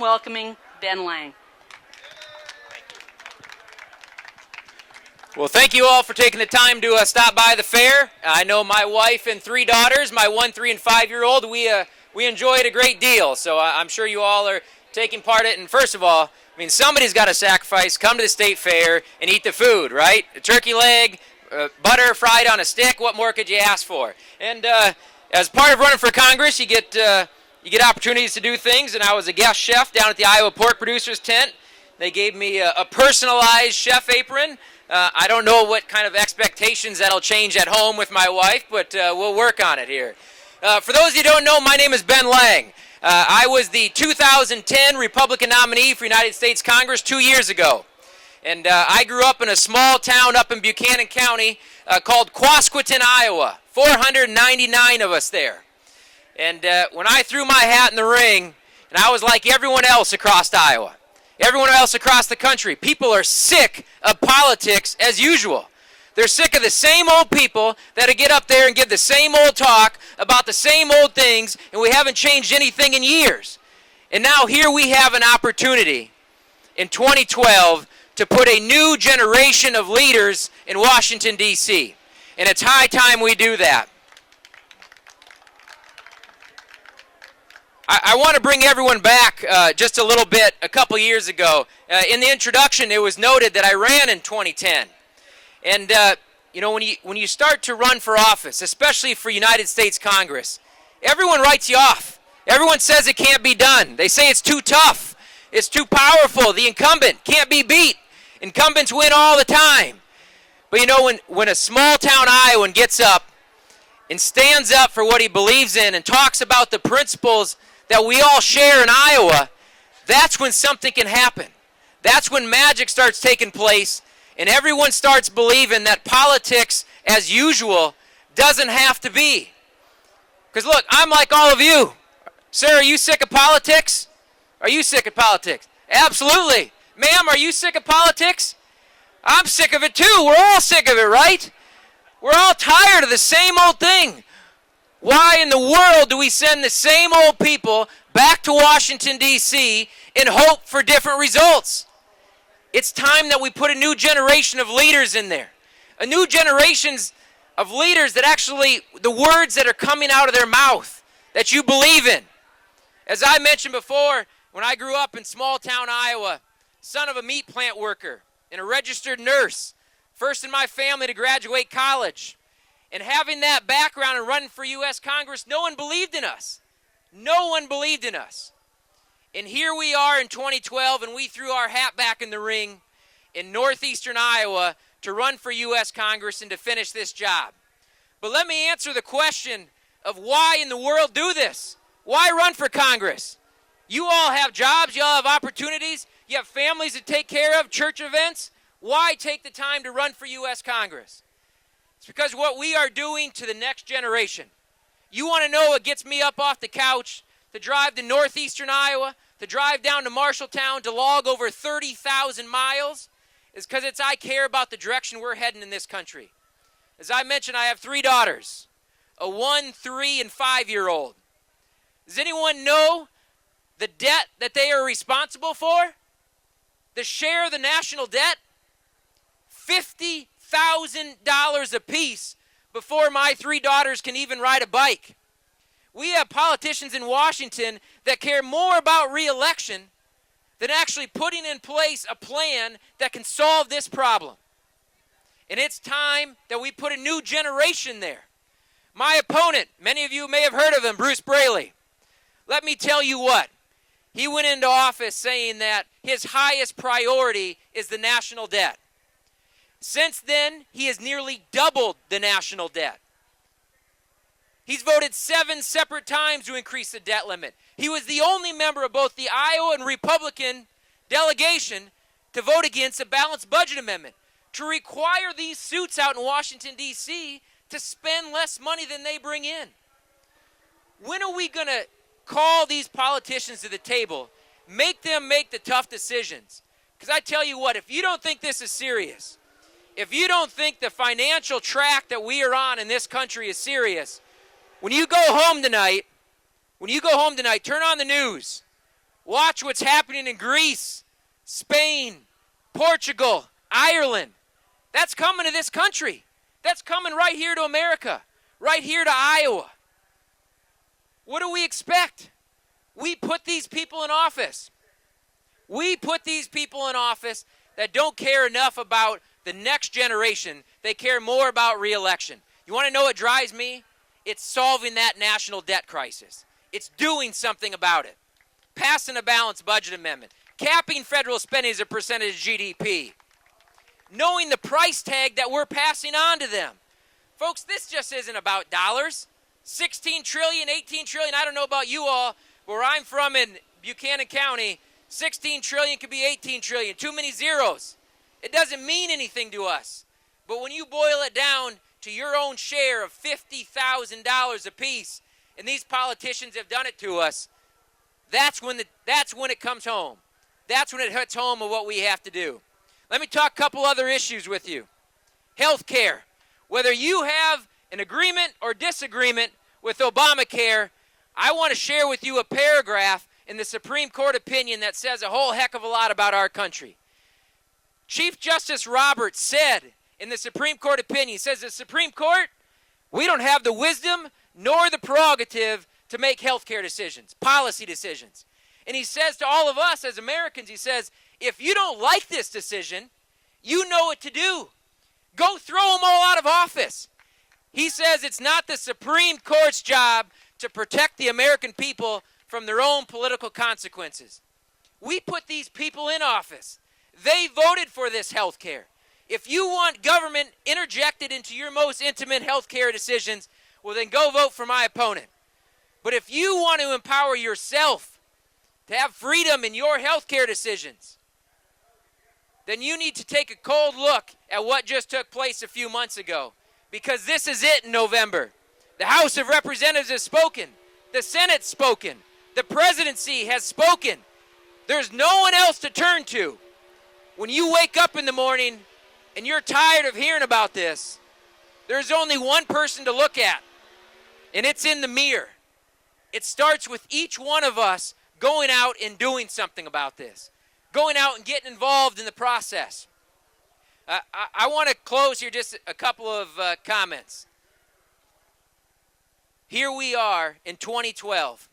Welcoming Ben Lange. Well, thank you all for taking the time to stop by the fair. I know my wife and 3 daughters, my 1, 3, and 5-year-old, we enjoy it a great deal. So I'm sure you all are taking part in it. And first of all, I mean, somebody's got to sacrifice, come to the state fair and eat the food, right? A turkey leg, butter fried on a stick. What more could you ask for? And as part of running for Congress, you get opportunities to do things. And I was a guest chef down at the Iowa Pork Producers Tent. They gave me a personalized chef apron. I don't know what kind of expectations that'll change at home with my wife, but we'll work on it here. For those of you who don't know, my name is Ben Lange. I was the 2010 Republican nominee for United States Congress 2 years ago. And I grew up in a small town up in Buchanan County called Quasqueton, Iowa. 499 of us there. And when I threw my hat in the ring, and I was like everyone else across Iowa, everyone else across the country, people are sick of politics as usual. They're sick of the same old people that get up there and give the same old talk about the same old things, and we haven't changed anything in years. And now here we have an opportunity in 2012 to put a new generation of leaders in Washington, D.C. And it's high time we do that. I want to bring everyone back just a little bit a couple years ago. In the introduction, it was noted that I ran in 2010. And, you know, when you start to run for office, especially for United States Congress, everyone writes you off. Everyone says it can't be done. They say it's too tough. It's too powerful. The incumbent can't be beat. Incumbents win all the time. But, you know, when a small-town Iowan gets up and stands up for what he believes in and talks about the principles that we all share in Iowa, that's when something can happen. That's when magic starts taking place, and everyone starts believing that politics, as usual, doesn't have to be. Because look, I'm like all of you. Sir, are you sick of politics? Are you sick of politics? Absolutely. Ma'am, are you sick of politics? I'm sick of it too. We're all sick of it, right? We're all tired of the same old thing. Why in the world do we send the same old people back to Washington, D.C. in hope for different results? It's time that we put a new generation of leaders in there. A new generation of leaders that actually, the words that are coming out of their mouth, that you believe in. As I mentioned before, when I grew up in small-town Iowa, son of a meat plant worker and a registered nurse, first in my family to graduate college. And having that background and running for U.S. Congress, no one believed in us. No one believed in us. And here we are in 2012, and we threw our hat back in the ring in northeastern Iowa to run for U.S. Congress and to finish this job. But let me answer the question of why in the world do this? Why run for Congress? You all have jobs, you all have opportunities, you have families to take care of, church events. Why take the time to run for U.S. Congress? It's because what we are doing to the next generation. You want to know what gets me up off the couch to drive to northeastern Iowa, to drive down to Marshalltown, to log over 30,000 miles? Is because I care about the direction we're heading in this country. As I mentioned, I have 3 daughters, a 1, 3, and 5-year-old. Does anyone know the debt that they are responsible for? The share of the national debt? $50,000 apiece before my 3 daughters can even ride a bike. We have politicians in Washington that care more about re-election than actually putting in place a plan that can solve this problem. And it's time that we put a new generation there. My opponent, many of you may have heard of him, Bruce Braley. Let me tell you what. He went into office saying that his highest priority is the national debt. Since then, he has nearly doubled the national debt. He's voted 7 separate times to increase the debt limit. He was the only member of both the Iowa and Republican delegation to vote against a balanced budget amendment to require these suits out in Washington, D.C. to spend less money than they bring in. When are we going to call these politicians to the table, make them make the tough decisions? Because I tell you what, if you don't think this is serious, if you don't think the financial track that we are on in this country is serious, when you go home tonight, turn on the news. Watch what's happening in Greece, Spain, Portugal, Ireland. That's coming to this country. That's coming right here to America, right here to Iowa. What do we expect? We put these people in office. We put these people in office that don't care enough about the next generation. They care more about re-election. You want to know what drives me? It's solving that national debt crisis. It's doing something about it. Passing a balanced budget amendment. Capping federal spending as a percentage of GDP. Knowing the price tag that we're passing on to them. Folks, this just isn't about dollars. 16 trillion, 18 trillion, I don't know about you all, where I'm from in Buchanan County, 16 trillion could be 18 trillion. Too many zeros. It doesn't mean anything to us. But when you boil it down to your own share of $50,000 apiece, and these politicians have done it to us, that's when it comes home. That's when it hits home of what we have to do. Let me talk a couple other issues with you. Health care. Whether you have an agreement or disagreement with Obamacare, I want to share with you a paragraph in the Supreme Court opinion that says a whole heck of a lot about our country. Chief Justice Roberts said in the Supreme Court opinion, he says, the Supreme Court, we don't have the wisdom nor the prerogative to make health care decisions, policy decisions. And he says to all of us as Americans, he says, if you don't like this decision, you know what to do. Go throw them all out of office. He says it's not the Supreme Court's job to protect the American people from their own political consequences. We put these people in office. They voted for this health care. If you want government interjected into your most intimate health care decisions, well then go vote for my opponent. But if you want to empower yourself to have freedom in your health care decisions, then you need to take a cold look at what just took place a few months ago. Because this is it in November. The House of Representatives has spoken. The Senate's spoken. The presidency has spoken. There's no one else to turn to. When you wake up in the morning and you're tired of hearing about this, there's only one person to look at, and it's in the mirror. It starts with each one of us going out and doing something about this, going out and getting involved in the process. I want to close here just a couple of comments. Here we are in 2012,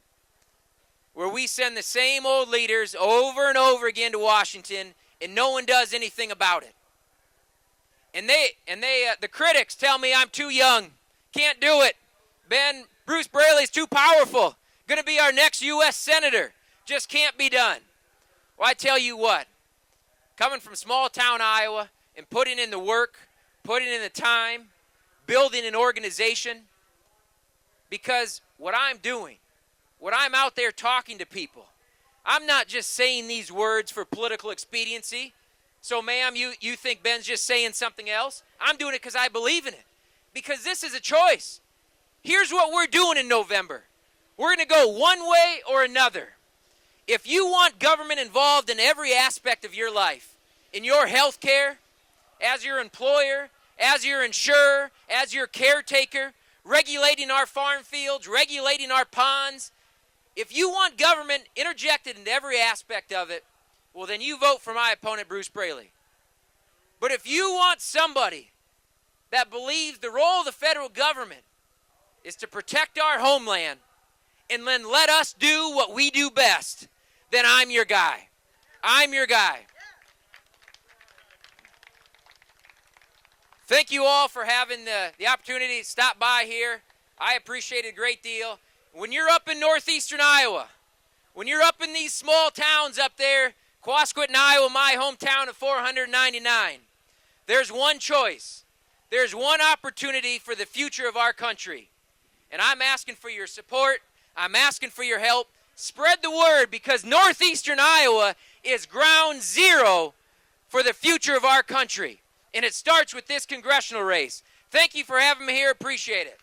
where we send the same old leaders over and over again to Washington, and no one does anything about it. And the critics tell me I'm too young, can't do it. Bruce Braley's too powerful, going to be our next U.S. Senator, just can't be done. Well, I tell you what, coming from small town Iowa and putting in the work, putting in the time, building an organization, because what I'm doing, what I'm out there talking to people, I'm not just saying these words for political expediency. So, ma'am, you think Ben's just saying something else? I'm doing it because I believe in it. Because this is a choice. Here's what we're doing in November. We're going to go one way or another. If you want government involved in every aspect of your life, in your health care, as your employer, as your insurer, as your caretaker, regulating our farm fields, regulating our ponds, if you want government interjected into every aspect of it, well, then you vote for my opponent, Bruce Braley. But if you want somebody that believes the role of the federal government is to protect our homeland and then let us do what we do best, then I'm your guy. I'm your guy. Thank you all for having the opportunity to stop by here. I appreciate it a great deal. When you're up in northeastern Iowa, when you're up in these small towns up there, Quasqueton, Iowa, my hometown of 499, there's one choice. There's one opportunity for the future of our country. And I'm asking for your support. I'm asking for your help. Spread the word, because northeastern Iowa is ground zero for the future of our country. And it starts with this congressional race. Thank you for having me here. Appreciate it.